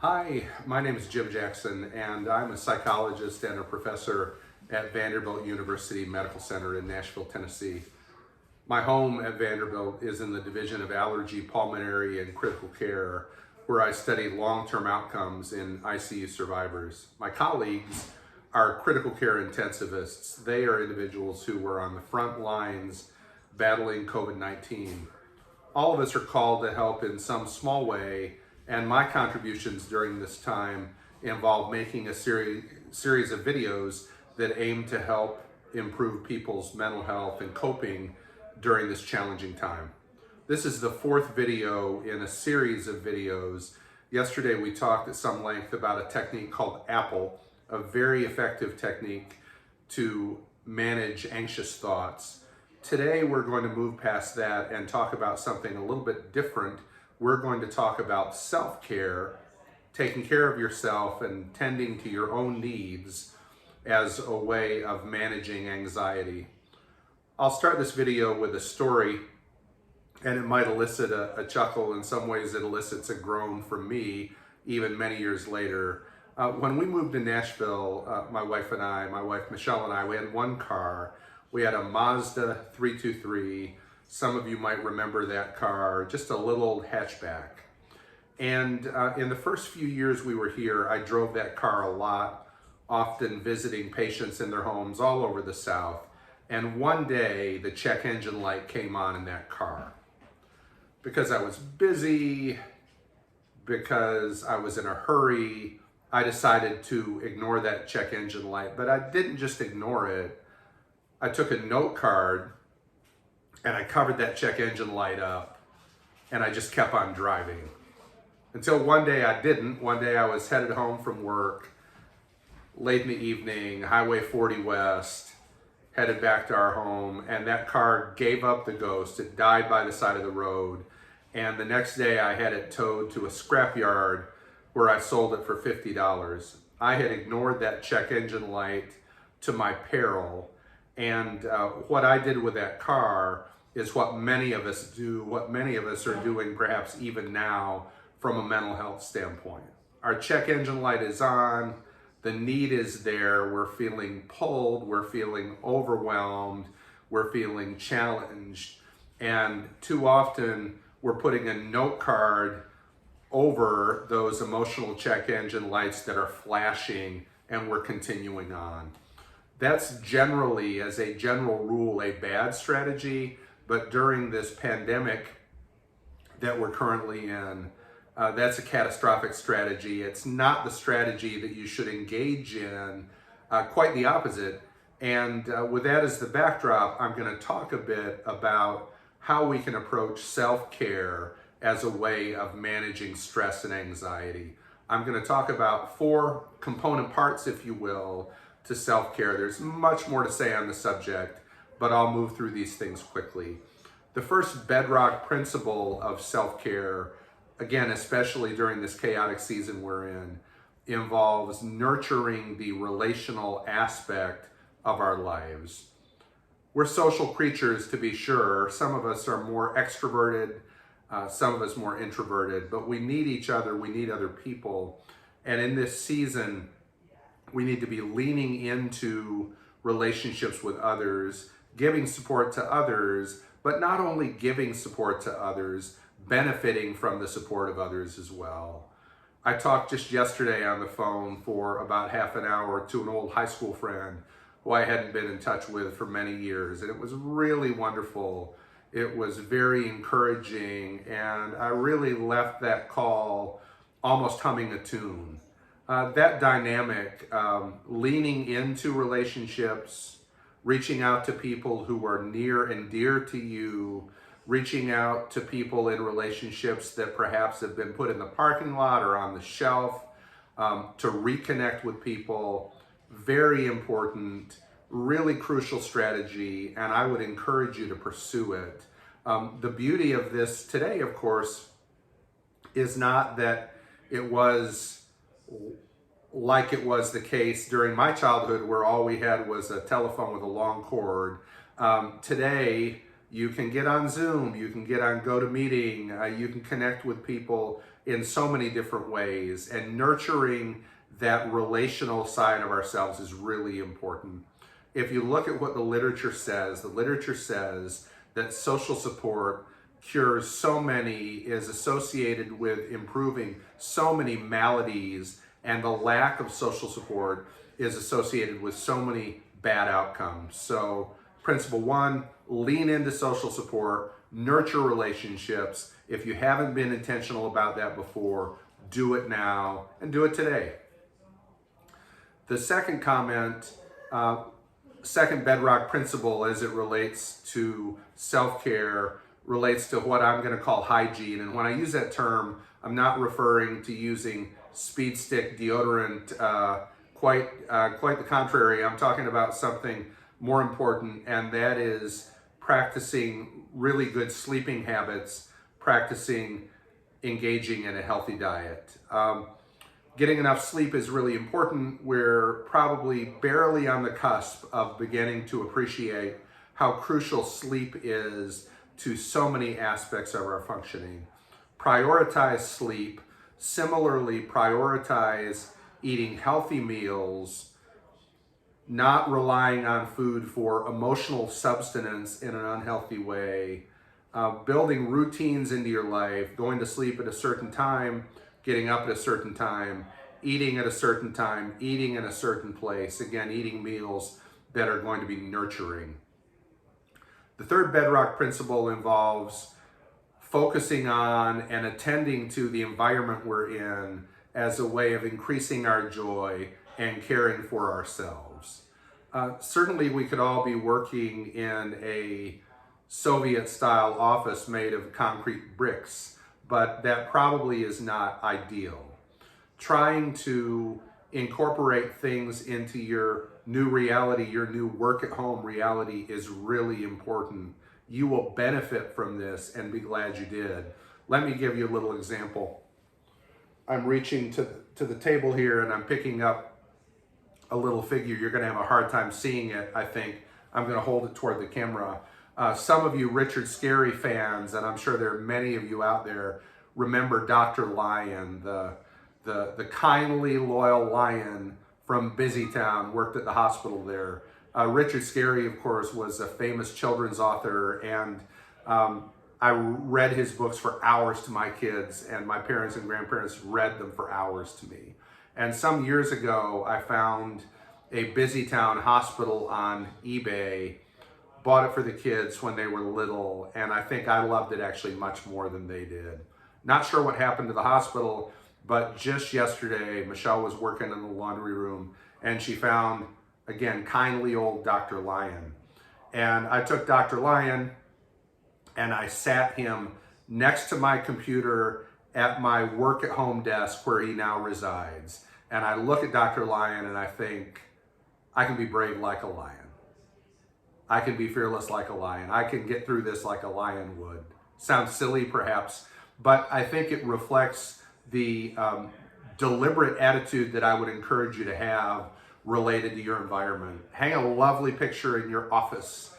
Hi, my name is Jim Jackson, and I'm a psychologist and a professor at Vanderbilt University Medical Center in Nashville, Tennessee. My home at Vanderbilt is in the Division of Allergy, Pulmonary, and Critical Care, where I study long-term outcomes in ICU survivors. My colleagues are critical care intensivists. They are individuals who were on the front lines battling COVID-19. All of us are called to help in some small way, and my contributions during this time involve making a series of videos that aim to help improve people's mental health and coping during this challenging time. This is the fourth video in a series of videos. Yesterday we talked at some length about a technique called Apple, a very effective technique to manage anxious thoughts. Today we're going to move past that and talk about something a little bit different. We're going to talk about self-care, taking care of yourself and tending to your own needs as a way of managing anxiety. I'll start this video with a story, and it might elicit a chuckle. In some ways it elicits a groan from me, even many years later. When we moved to Nashville, my wife Michelle and I, we had one car. We had a Mazda 323. Some of you might remember that car, just a little old hatchback. And in the first few years we were here, I drove that car a lot, often visiting patients in their homes all over the South. And one day the check engine light came on in that car. Because I was busy, because I was in a hurry, I decided to ignore that check engine light. But I didn't just ignore it. I took a note card and I covered that check engine light up, and I just kept on driving. Until one day I didn't. One day I was headed home from work, late in the evening, Highway 40 West, headed back to our home, and that car gave up the ghost. It died by the side of the road, and the next day I had it towed to a scrapyard where I sold it for $50. I had ignored that check engine light to my peril. And what I did with that car is what many of us do, what many of us are doing perhaps even now from a mental health standpoint. Our check engine light is on, the need is there, we're feeling pulled, we're feeling overwhelmed, we're feeling challenged, and too often we're putting a note card over those emotional check engine lights that are flashing, and we're continuing on. That's generally, as a general rule, a bad strategy, but during this pandemic that we're currently in, that's a catastrophic strategy. It's not the strategy that you should engage in, quite the opposite. And with that as the backdrop, I'm going to talk a bit about how we can approach self-care as a way of managing stress and anxiety. I'm going to talk about four component parts, if you will, to self-care. There's much more to say on the subject, but I'll move through these things quickly. The first bedrock principle of self-care, again, especially during this chaotic season we're in, involves nurturing the relational aspect of our lives. We're social creatures, to be sure. Some of us are more extroverted, some of us more introverted, but we need each other, we need other people. And in this season, we need to be leaning into relationships with others, giving support to others, but not only giving support to others, benefiting from the support of others as well. I talked just yesterday on the phone for about half an hour to an old high school friend who I hadn't been in touch with for many years, and it was really wonderful. It was very encouraging, and I really left that call almost humming a tune. That dynamic, leaning into relationships, reaching out to people who are near and dear to you, reaching out to people in relationships that perhaps have been put in the parking lot or on the shelf, to reconnect with people, very important, really crucial strategy, and I would encourage you to pursue it. The beauty of this today, of course, is not that it was like it was the case during my childhood where all we had was a telephone with a long cord. Today, you can get on Zoom, you can get on GoToMeeting, you can connect with people in so many different ways, and nurturing that relational side of ourselves is really important. If you look at what the literature says that social support cures so many, is associated with improving so many maladies, and the lack of social support is associated with so many bad outcomes. So principle one, lean into social support, nurture relationships. If you haven't been intentional about that before, do it now and do it today. The second comment, second bedrock principle as it relates to self-care, relates to what I'm going to call hygiene. And when I use that term, I'm not referring to using speed stick deodorant, quite the contrary. I'm talking about something more important, and that is practicing really good sleeping habits, practicing engaging in a healthy diet. Getting enough sleep is really important. We're probably barely on the cusp of beginning to appreciate how crucial sleep is to so many aspects of our functioning. Prioritize sleep. Similarly, prioritize eating healthy meals, not relying on food for emotional substance in an unhealthy way, building routines into your life, going to sleep at a certain time, getting up at a certain time, eating at a certain time, eating in a certain place. Again, eating meals that are going to be nurturing. The third bedrock principle involves focusing on and attending to the environment we're in as a way of increasing our joy and caring for ourselves. Certainly we could all be working in a Soviet-style office made of concrete bricks, but that probably is not ideal. Trying to incorporate things into your new reality, your new work-at-home reality, is really important. You will benefit from this and be glad you did. Let me give you a little example. I'm reaching to the table here and I'm picking up a little figure. You're going to have a hard time seeing it, I think. I'm going to hold it toward the camera. Some of you Richard Scarry fans, and I'm sure there are many of you out there, remember Dr. Lion, the kindly, loyal lion from Busytown, worked at the hospital there. Richard Scarry, of course, was a famous children's author, and I read his books for hours to my kids, and my parents and grandparents read them for hours to me. And some years ago, I found a Busytown hospital on eBay, bought it for the kids when they were little, and I think I loved it actually much more than they did. Not sure what happened to the hospital, but just yesterday, Michelle was working in the laundry room, and she found, again, kindly old Dr. Lion. And I took Dr. Lion and I sat him next to my computer at my work-at-home desk where he now resides. And I look at Dr. Lion and I think, I can be brave like a lion. I can be fearless like a lion. I can get through this like a lion would. Sounds silly perhaps, but I think it reflects the deliberate attitude that I would encourage you to have related to your environment. Hang a lovely picture in your office.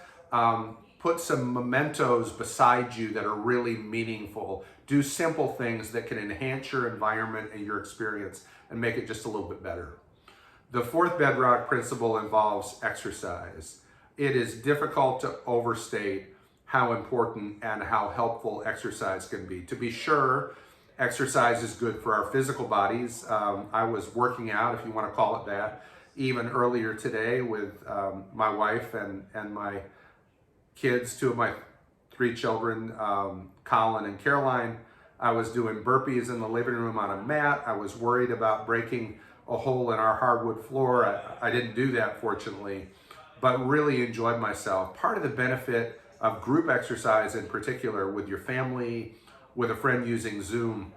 Put some mementos beside you that are really meaningful. Do simple things that can enhance your environment and your experience and make it just a little bit better. The fourth bedrock principle involves exercise. It is difficult to overstate how important and how helpful exercise can be. To be sure, exercise is good for our physical bodies. I was working out, if you want to call it that, even earlier today with my wife and my kids, two of my three children, Colin and Caroline. I was doing burpees in the living room on a mat. I was worried about breaking a hole in our hardwood floor. I didn't do that, fortunately, but really enjoyed myself. Part of the benefit of group exercise in particular with your family, with a friend using Zoom,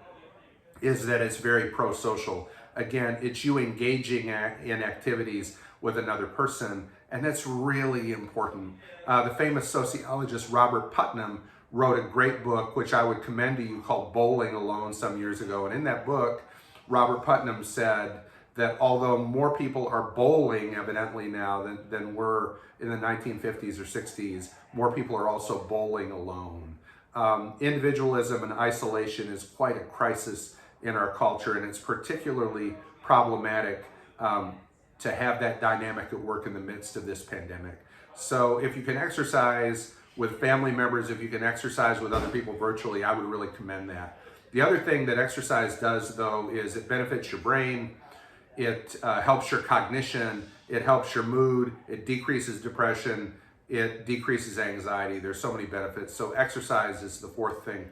is that it's very pro-social. Again, it's you engaging in activities with another person, and that's really important. The famous sociologist Robert Putnam wrote a great book, which I would commend to you, called Bowling Alone some years ago. And in that book, Robert Putnam said that although more people are bowling evidently now than were in the 1950s or 60s, more people are also bowling alone. Individualism and isolation is quite a crisis in our culture, and it's particularly problematic to have that dynamic at work in the midst of this pandemic. So if you can exercise with family members, if you can exercise with other people virtually, I would really commend that. The other thing that exercise does, though, is it benefits your brain, it helps your cognition, it helps your mood, it decreases depression, it decreases anxiety. There's so many benefits. So exercise is the fourth thing.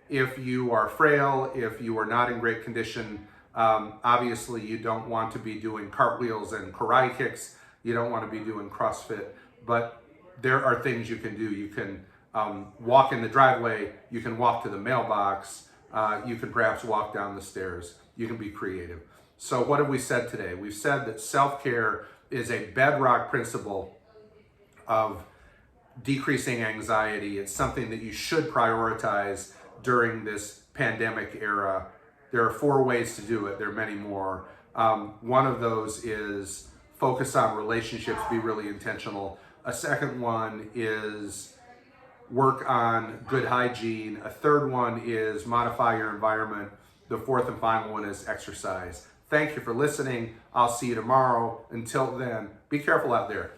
If you are frail, if you are not in great condition, obviously you don't want to be doing cartwheels and karate kicks. You don't want to be doing CrossFit, but there are things you can do. You can walk in the driveway, you can walk to the mailbox, you can perhaps walk down the stairs. You can be creative. So what have we said today? We've said that self-care is a bedrock principle of decreasing anxiety. It's something that you should prioritize during this pandemic era. There are 4 ways to do it. There are many more. One of those is focus on relationships, be really intentional. A second one is work on good hygiene. A third one is modify your environment. The fourth and final one is exercise. Thank you for listening. I'll see you tomorrow. Until then, be careful out there.